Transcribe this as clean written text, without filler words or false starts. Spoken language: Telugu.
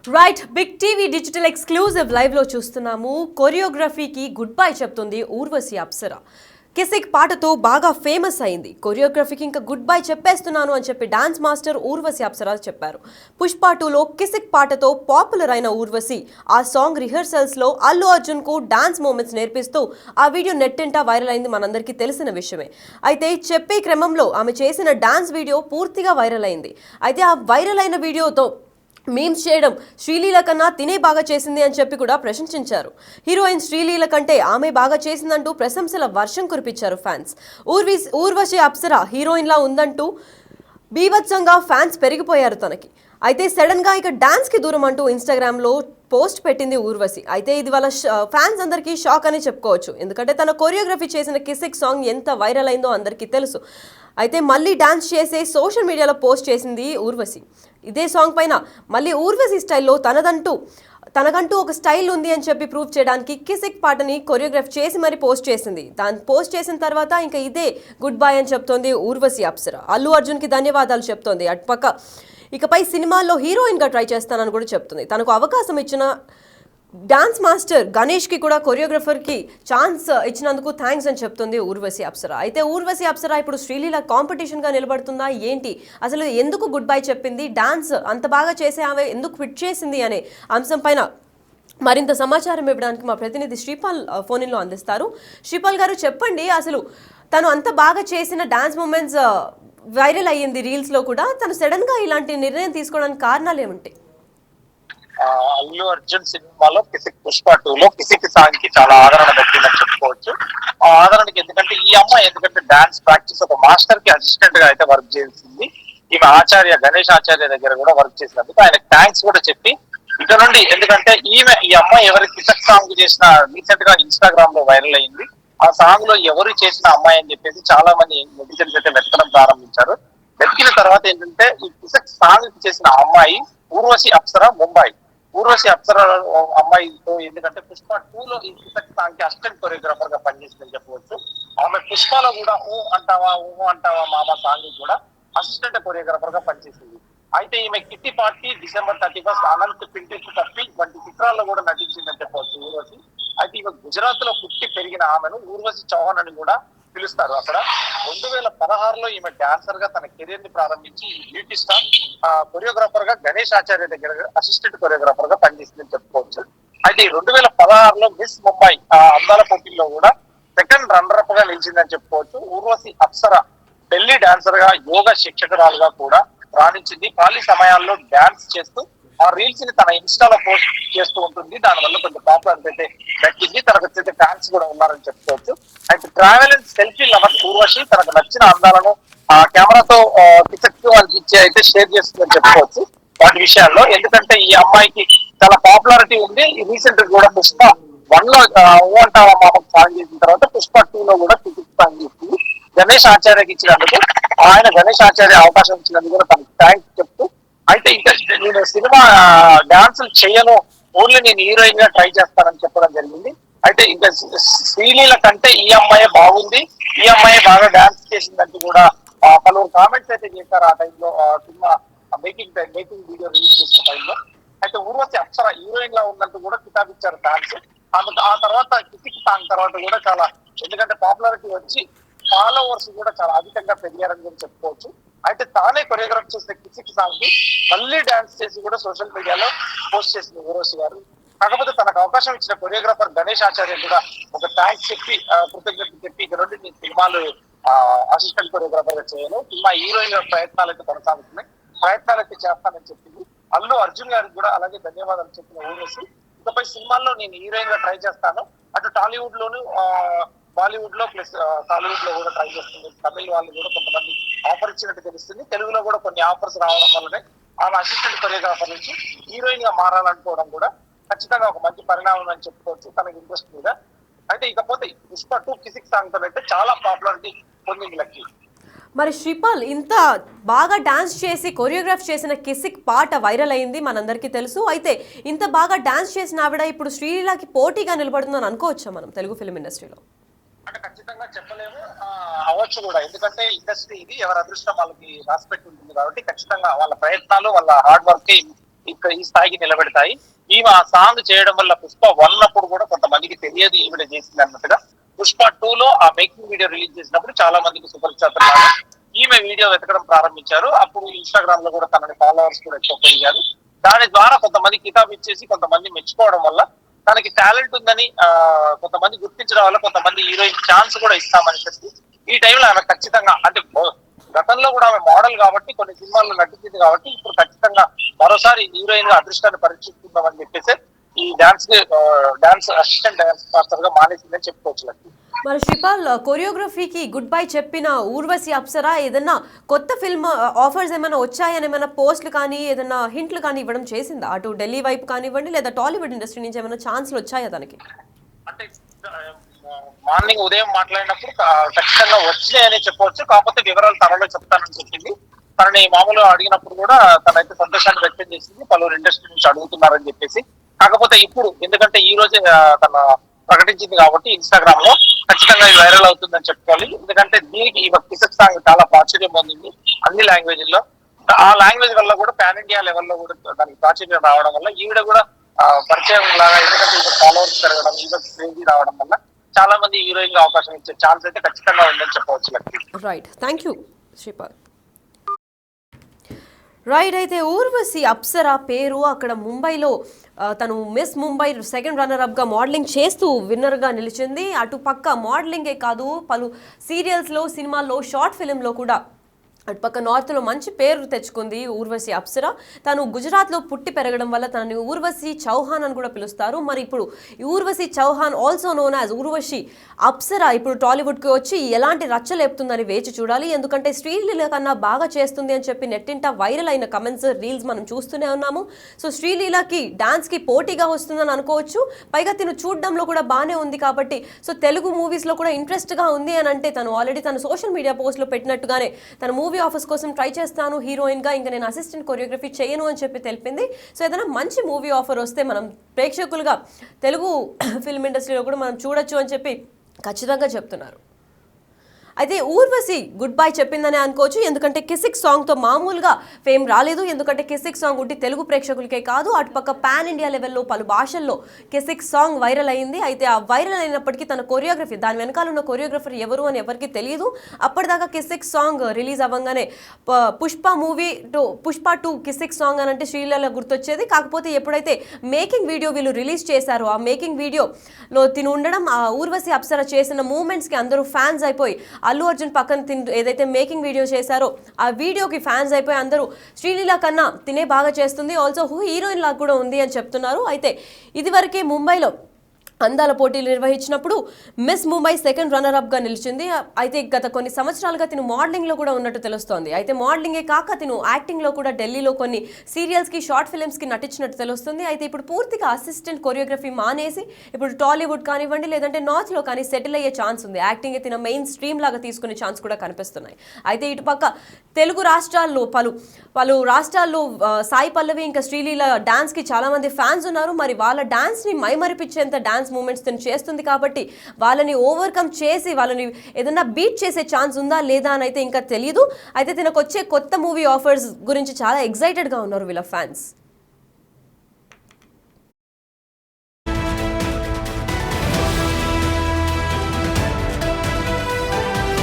Right big TV digital exclusive live లో చూస్తున్నాము. కొరియోగ్రఫీకి గుడ్ బై చెప్తుంది ఊర్వశి అప్సర. కిసిక్ పాటతో బాగా ఫేమస్ అయింది. కొరియోగ్రఫీకి ఇంకా గుడ్ బై చెప్పేస్తున్నాను అని చెప్పి డాన్స్ మాస్టర్ ఊర్వశి అప్సర చెప్పారు. పుష్ప 2లో కిసిక్ పాటతో పాపులర్ అయిన ఊర్వశి ఆ సాంగ్ రిహర్సల్స్ లో అల్లు అర్జున్ కు డాన్స్ మూమెంట్స్ నేర్పిస్తూ ఆ వీడియో నెట్టింటా వైరల్ అయింది, మనందరికీ తెలిసిన విషయమే. అయితే చెప్పే క్రమంలో ఆమె చేసిన డాన్స్ వీడియో పూర్తిగా వైరల్ అయింది. అయితే ఆ వైరల్ అయిన వీడియోతో మీమ్స్ చేయడం శ్రీలీల కన్నా తినే బాగా చేసింది అని చెప్పి కూడా ప్రశంసించారు. హీరోయిన్ శ్రీలీల కంటే ఆమె బాగా చేసిందంటూ ప్రశంసల వర్షం కురిపించారు ఫ్యాన్స్. ఊర్వశి అప్సర హీరోయిన్లా ఉందంటూ బీభత్సంగా ఫ్యాన్స్ పెరిగిపోయారు తనకి. అయితే సడన్గా ఇక డాన్స్కి దూరం అంటూ ఇన్స్టాగ్రామ్లో పోస్ట్ పెట్టింది ఊర్వశి. అయితే ఇది వాళ్ళ ఫ్యాన్స్ అందరికీ షాక్ అని చెప్పుకోవచ్చు. ఎందుకంటే తన కొరియోగ్రఫీ చేసిన కిసిక్ సాంగ్ ఎంత వైరల్ అయిందో అందరికీ తెలుసు. అయితే మళ్ళీ డాన్స్ చేసే సోషల్ మీడియాలో పోస్ట్ చేసింది ఊర్వశి. ఇదే సాంగ్ పైన మళ్ళీ ఊర్వశి స్టైల్లో తనకంటూ ఒక స్టైల్ ఉంది అని చెప్పి ప్రూవ్ చేయడానికి కిసిక్ పాటని కొరియోగ్రాఫ్ చేసి మరి పోస్ట్ చేసింది. దాన్ని పోస్ట్ చేసిన తర్వాత ఇంకా ఇదే గుడ్ బై అని చెప్తోంది ఊర్వశి అప్సర. అల్లు అర్జున్కి ధన్యవాదాలు చెప్తోంది. అటుపక్క ఇకపై సినిమాల్లో హీరోయిన్గా ట్రై చేస్తానని కూడా చెప్తుంది. తనకు అవకాశం ఇచ్చిన డాన్స్ మాస్టర్ గణేష్కి కూడా కొరియోగ్రఫర్కి ఛాన్స్ ఇచ్చినందుకు థ్యాంక్స్ అని చెప్తుంది ఊర్వశి అప్సర. అయితే ఊర్వశి అప్సర ఇప్పుడు శ్రీలీల కాంపిటీషన్గా నిలబడుతుందా ఏంటి, అసలు ఎందుకు గుడ్ బై చెప్పింది, డాన్స్ అంత బాగా చేసే ఆమె ఎందుకు ఫిట్ చేసింది అనే అంశం పైన మరింత సమాచారం ఇవ్వడానికి మా ప్రతినిధి శ్రీపాల్ ఫోన్ ఇన్లో అందిస్తారు. శ్రీపాల్ గారు చెప్పండి, అసలు తను అంత బాగా చేసిన డాన్స్ మూమెంట్స్ వైరల్ అయ్యింది రీల్స్లో కూడా, తను సడన్గా ఇలాంటి నిర్ణయం తీసుకోవడానికి కారణాలు ఏమిటి? అల్లు అర్జున్ సినిమాలో కిసిక్ పుష్ప 2లో కిసిక్ సాంగ్ కి చాలా ఆదరణ దక్కిందని చెప్పుకోవచ్చు. ఆ ఆదరణకి ఎందుకంటే ఈ అమ్మాయి డాన్స్ ప్రాక్టీస్ ఒక మాస్టర్ కి అసిస్టెంట్ గా అయితే వర్క్ చేసింది. ఈమె గణేష్ ఆచార్య దగ్గర కూడా వర్క్ చేసినందుకు ఆయనకు థ్యాంక్స్ కూడా చెప్పి ఇక నుండి, ఎందుకంటే ఈ అమ్మాయి ఎవరి కిసిక్ సాంగ్ చేసిన రీసెంట్ గా ఇన్స్టాగ్రామ్ లో వైరల్ అయింది. ఆ సాంగ్ లో ఎవరు చేసిన అమ్మాయి అని చెప్పేసి చాలా మంది నెటిజన్స్ అయితే వెతకడం ప్రారంభించారు. వెతికిన తర్వాత ఏంటంటే ఈ కిసిక్ సాంగ్ చేసిన అమ్మాయి ఊర్వశి అప్సర ముంబై. ఊర్వశి అప్సర అమ్మాయితో ఎందుకంటే పుష్ప 2లో ఈ కిసిక్ సాంగ్ కి అసిస్టెంట్ కొరియోగ్రాఫర్ గా పనిచేసిందని చెప్పవచ్చు. ఆమె పుష్పలో కూడా ఊ అంటావా మామ సాంగ్ కూడా అసిస్టెంట్ కొరియోగ్రాఫర్ గా పనిచేసింది. అయితే ఈమె కిట్టి పార్టీ డిసెంబర్ 31 అనంత్ పింటికి తప్పి వంటి చిత్రాల్లో కూడా నటించిందని చెప్పవచ్చు ఊర్వశి. అయితే ఈమె గుజరాత్ లో పుట్టి పెరిగిన ఆమెను ఊర్వశి చౌహాన్ అని కూడా పిలుస్తారు. అక్కడ 2016లో ఈమె డాన్సర్ గా తన కెరీర్ ని ప్రారంభించి బ్యూటీ స్టార్ కొరియోగ్రాఫర్ గా గణేష్ ఆచార్య దగ్గర అసిస్టెంట్ కొరియోగ్రాఫర్ గా పనిచేసిందని చెప్పుకోవచ్చు. అయితే 2016లో మిస్ ముంబై అందాల పోటీల్లో కూడా సెకండ్ రన్నర్ అప్ గా నిలిచిందని చెప్పుకోవచ్చు. ఊర్వశి అప్సర ఢిల్లీ డాన్సర్ గా యోగా శిక్షకురాలుగా కూడా రాణించింది. ఖాళీ సమయాల్లో డాన్స్ చేస్తూ ఆ రీల్స్ ని తన ఇన్స్టాలో పోస్ట్ చేస్తూ ఉంటుంది. దానివల్ల కొంచెం పాపులారిటీ అయితే దక్కింది. తనకు వచ్చే ఫ్యాన్స్ కూడా ఉన్నారని చెప్పుకోవచ్చు. అయితే travel and selfie lover Urvashi తనకు నచ్చిన అందాలను ఆ కెమెరాతో ఇచ్చే అయితే షేర్ చేస్తుందని చెప్పుకోవచ్చు వాటి విషయాల్లో. ఎందుకంటే ఈ అమ్మాయికి చాలా పాపులారిటీ ఉంది. రీసెంట్ కూడా పుష్ప 1లో ఊ అంటావా మామకు సాంగ్ చేసిన తర్వాత పుష్ప 2లో కూడా టికెట్ సాంగ్ చేసింది. గణేష్ ఆచార్యకి ఇచ్చినందుకు, ఆయన గణేష్ ఆచార్య అవకాశం ఇచ్చినందుకు కూడా తనకు థ్యాంక్స్ చెప్తూ, అయితే ఇంకా నేను సినిమా డాన్సులు చేయను, ఓన్లీ నేను హీరోయిన్ గా ట్రై చేస్తానని చెప్పడం జరిగింది. అయితే ఇంకా శ్రీలీల కంటే ఈ అమ్మాయి బాగుంది, ఈ అమ్మాయి బాగా డాన్స్ చేసిందంటూ కూడా పలువురు కామెంట్స్ అయితే చేశారు ఆ టైంలో, సినిమా మేకింగ్ వీడియో రిలీజ్ చేసిన టైంలో. అయితే ఊర్వశి అప్సర హీరోయిన్ లా ఉన్నట్టు కూడా కితాబిచ్చారు ఫ్యాన్స్. ఆ తర్వాత కిసిక్ సాంగ్ తర్వాత కూడా చాలా, ఎందుకంటే పాపులారిటీ వచ్చి ఫాలోవర్స్ కూడా చాలా అధికంగా పెరిగారని కూడా చెప్పుకోవచ్చు. అయితే తానే కొరియోగ్రాఫ్ చేసిన కిసిక్ సాంగ్ కి మళ్ళీ డాన్స్ చేసి కూడా సోషల్ మీడియాలో పోస్ట్ చేసింది ఊర్వశి గారు. కాకపోతే తనకు అవకాశం ఇచ్చిన కొరియోగ్రాఫర్ గణేష్ ఆచార్య కూడా ఒక థ్యాంక్స్ చెప్పి కృతజ్ఞతలు చెప్పి ఇక నుండి నేను సినిమాలు అసిస్టెంట్ కొరియోగ్రాఫర్ గా చేయను, సినిమా హీరోయిన్ ప్రయత్నాలు అయితే కొనసాగుతున్నాయి, ప్రయత్నాలు అయితే చేస్తానని చెప్పింది. అల్లు అర్జున్ గారికి కూడా అలాగే ధన్యవాదాలు చెప్పిన ఊర్వశి ఇకపై సినిమాల్లో నేను హీరోయిన్ గా ట్రై చేస్తాను, అటు టాలీవుడ్ లోను బాలీవుడ్ లో ప్లస్ టాలీవుడ్ లో కూడా ట్రై చేస్తుంది. తమిళ వాళ్ళు కూడా కొంతమంది ఆఫర్ ఇచ్చినట్టు తెలుస్తుంది. తెలుగులో కూడా కొన్ని ఆఫర్స్ రావడం వల్లనే ఆమె అసిస్టెంట్ కొరియోగ్రాఫర్ నుంచి హీరోయిన్ గా మారాలనుకోవడం కూడా ఖచ్చితంగా ఒక మంచి పరిణామం అని చెప్పుకోవచ్చు తనకి ఇంట్రెస్ట్ మీద. అయితే ఇకపోతే పుష్ప 2 కిసిక్ సాంగ్ తో అయితే చాలా పాపులారిటీ పొందింది లక్కి. మరి శ్రీపాల్, ఇంత బాగా డాన్స్ చేసి కొరియోగ్రాఫ్ చేసిన కిసిక్ పాట వైరల్ అయింది, మనందరికీ తెలుసు. అయితే ఇంత బాగా డాన్స్ చేసిన ఆవిడ ఇప్పుడు శ్రీలీలకి పోటీగా నిలబడుతుందని అనుకోవచ్చా మనం తెలుగు ఫిల్మ్ ఇండస్ట్రీలో? అంటే ఖచ్చితంగా చెప్పలేము, అవ్వచ్చు కూడా. ఎందుకంటే ఇండస్ట్రీ ఇది ఎవరి అదృష్టం వాళ్ళకి రాసిపెట్టి ఉంటుంది కాబట్టి ఖచ్చితంగా వాళ్ళ ప్రయత్నాలు వాళ్ళ హార్డ్ వర్క్ ఇక్కడ ఈ స్థాయికి నిలబెడతాయి. ఈమె ఆ సాంగ్ చేయడం వల్ల పుష్ప 1 అప్పుడు కూడా కొంతమందికి తెలియదు ఈవిడ చేసింది అన్నట్టుగా పుష్ప 2 లో ఆ మేకింగ్ వీడియో రిలీజ్ చేసినప్పుడు చాలా మందికి సుపరిచితున్నారు. ఈమె వీడియో వెతకడం ప్రారంభించారు. అప్పుడు ఇన్స్టాగ్రామ్ లో కూడా తనని ఫాలోవర్స్ కూడా ఎక్కువ పెరిగారు. దాని ద్వారా కొంతమంది కితాబ్ ఇచ్చేసి కొంతమంది మెచ్చుకోవడం వల్ల తనకి టాలెంట్ ఉందని కొంతమంది గుర్తించడం వల్ల కొంతమంది హీరోయిన్ ఛాన్స్ కూడా ఇస్తామని చెప్పి ఈ టైంలో ఆమె ఖచ్చితంగా అంటే గతంలో కూడా ఆమె మోడల్ కాబట్టి కొన్ని సినిమాల్లో నటించింది కాబట్టి ఇప్పుడు ఖచ్చితంగా మరోసారి హీరోయిన్ గా అదృష్టాన్ని పరీక్షిస్తుందామని చెప్పేసి ఈ డాన్స్ అసిస్టెంట్ డాన్స్ మాస్టర్ గా మానేసిందని చెప్పుకోవచ్చు. మరి శ్రీపాల్, కొరియోగ్రఫీకి గుడ్ బై చెప్పిన ఊర్వశి అప్సరా ఏదన్నా కొత్త ఫిల్మ్ ఆఫర్స్ ఏమైనా వచ్చాయని ఏమైనా పోస్టులు కానీ ఏదైనా హింట్లు కానీ ఇవ్వడం చేసిందా? అటు ఢిల్లీ వైపు కానివ్వండి లేదా టాలీవుడ్ ఇండస్ట్రీ నుంచి ఏమైనా ఛాన్స్లు వచ్చాయా తనకి? అంటే మార్నింగ్ ఉదయం మాట్లాడినప్పుడు ఖచ్చితంగా వచ్చినాయని చెప్పవచ్చు. కాకపోతే వివరాలు త్వరలో చెప్తానని చెప్పింది. తనని మామూలుగా అడిగినప్పుడు కూడా తనైతే సంతోషాన్ని వ్యక్తం చేసింది. పలువురు ఇండస్ట్రీ నుంచి అడుగుతున్నారని చెప్పేసి. కాకపోతే ఇప్పుడు ఎందుకంటే ఈ రోజే తన ప్రకటించింది కాబట్టి ఇన్స్టాగ్రామ్ లో ఖచ్చితంగా ఇది వైరల్ అవుతుందని చెప్పుకోవాలి. ఎందుకంటే దీనికి ఈ కిసక్ సాంగ్ చాలా ప్రాచుర్యం పొందింది అన్ని లాంగ్వేజ్ లో. ఆ లాంగ్వేజ్ వల్ల కూడా పాన్ ఇండియా లెవెల్లో కూడా దానికి ప్రాచుర్యం రావడం వల్ల ఈవిడ కూడా పరిచయం లాగా, ఎందుకంటే ఈవిడ ఫాలోవర్స్ పెరగడం, ఈవిడ క్రేజీ రావడం వల్ల చాలా మంది హీరోయిన్ గా అవకాశం ఇచ్చే ఛాన్స్ అయితే ఖచ్చితంగా ఉందని చెప్పవచ్చు. Right, thank you Sripal. Right, అయితే ఊర్వశి అప్సరా పేరు అక్కడ ముంబైలో తను మిస్ ముంబై సెకండ్ రన్నర్అప్గా మోడలింగ్ చేస్తూ విన్నర్గా నిలిచింది. అటు పక్క మోడలింగే కాదు, పలు సీరియల్స్లో, సినిమాల్లో, షార్ట్ ఫిలింలో కూడా అటుపక్క నార్త్లో మంచి పేరు తెచ్చుకుంది ఊర్వశి అప్సరా. తను గుజరాత్లో పుట్టి పెరగడం వల్ల తనని ఊర్వశి చౌహాన్ అని కూడా పిలుస్తారు. మరి ఇప్పుడు Urvashi Chauhan also known as Urvashi Apsara ఇప్పుడు టాలీవుడ్కి వచ్చి ఎలాంటి రచ్చలేపుతుందని వేచి చూడాలి. ఎందుకంటే శ్రీలీల కన్నా బాగా చేస్తుంది అని చెప్పి నెట్టింట వైరల్ అయిన కమెంట్స్, రీల్స్ మనం చూస్తూనే ఉన్నాము. సో శ్రీలీలకి డాన్స్కి పోటీగా వస్తుందని అనుకోవచ్చు. పైగా తిను చూడడంలో కూడా బాగానే ఉంది కాబట్టి సో తెలుగు మూవీస్లో కూడా ఇంట్రెస్ట్గా ఉంది అని అంటే తను ఆల్రెడీ తన సోషల్ మీడియా పోస్ట్లో పెట్టినట్టుగానే తన మూవీ ఆఫర్స్ కోసం ట్రై చేస్తాను హీరోయిన్గా, ఇంకా నేను అసిస్టెంట్ కొరియోగ్రఫీ చేయను అని చెప్పి తెలిపింది. సో ఏదైనా మంచి మూవీ ఆఫర్ వస్తే మనం ప్రేక్షకులుగా తెలుగు ఫిల్మ్ ఇండస్ట్రీలో కూడా మనం చూడొచ్చు అని చెప్పి ఖచ్చితంగా చెప్తున్నారు. అయితే ఊర్వశి గుడ్ బై చెప్పిందనే అనుకోవచ్చు. ఎందుకంటే కిసిక్ సాంగ్తో మామూలుగా ఫేమ్ రాలేదు. ఎందుకంటే కిసిక్ సాంగ్ ఉంటే తెలుగు ప్రేక్షకులకే కాదు, అటుపక్క పాన్ ఇండియా లెవెల్లో పలు భాషల్లో కిసిక్ సాంగ్ వైరల్ అయింది. అయితే ఆ వైరల్ అయినప్పటికీ తన కొరియోగ్రఫీ, దాని వెనకాల ఉన్న కొరియోగ్రఫర్ ఎవరు అని ఎవరికి తెలియదు. అప్పటిదాకా కిసిక్ సాంగ్ రిలీజ్ అవ్వగానే పుష్ప 2 కిసిక్ సాంగ్ అని అంటే శ్రీలీల గుర్తొచ్చేది. కాకపోతే ఎప్పుడైతే మేకింగ్ వీడియో వీళ్ళు రిలీజ్ చేశారో ఆ మేకింగ్ వీడియోలో తిను ఉండడం, ఆ ఊర్వశి అప్సరా చేసిన మూమెంట్స్కి అందరూ ఫ్యాన్స్ అయిపోయి అల్లు అర్జున్ పక్కన ఏదైతే మేకింగ్ వీడియో చేశారో ఆ వీడియోకి ఫ్యాన్స్ అయిపోయి అందరూ శ్రీలీల కన్నా తినే బాగా చేస్తుంది, ఆల్సో హీరోయిన్ లాగా కూడా ఉంది అని చెప్తున్నారు. అయితే ఇదివరకే ముంబైలో అందాల పోటీలు నిర్వహించినప్పుడు మిస్ ముంబై సెకండ్ రన్నర్అప్గా నిలిచింది. అయితే గత కొన్ని సంవత్సరాలుగా తిను మోడలింగ్లో కూడా ఉన్నట్టు తెలుస్తోంది. అయితే మోడలింగే కాక తిను యాక్టింగ్లో కూడా ఢిల్లీలో కొన్ని సీరియల్స్కి, షార్ట్ ఫిల్మ్స్కి నటించినట్టు తెలుస్తుంది. అయితే ఇప్పుడు పూర్తిగా అసిస్టెంట్ కొరియోగ్రఫీ మానేసి ఇప్పుడు టాలీవుడ్ కానివ్వండి లేదంటే నార్త్లో కానీ సెటిల్ అయ్యే ఛాన్స్ ఉంది. యాక్టింగ్ తిన మెయిన్ స్ట్రీమ్ లాగా తీసుకునే ఛాన్స్ కూడా కనిపిస్తున్నాయి. అయితే ఇటుపక్క తెలుగు రాష్ట్రాల్లో పలు రాష్ట్రాల్లో సాయి పల్లవి ఇంకా శ్రీలీల డాన్స్కి చాలామంది ఫ్యాన్స్ ఉన్నారు. మరి వాళ్ళ డాన్స్ని మైమరిపించేంత డాన్స్ మూమెంట్స్ తను చేస్తుంది కాబట్టి వాళ్ళని ఓవర్కమ్ చేసి వాళ్ళని ఏదన్నా బీట్ చేసే ఛాన్స్ ఉందా లేదా అని అయితే ఇంకా తెలియదు. అయితే తనకు వచ్చే కొత్త మూవీ ఆఫర్స్ గురించి చాలా ఎక్సైటెడ్గా ఉన్నారు వీళ్ళ ఫ్యాన్స్.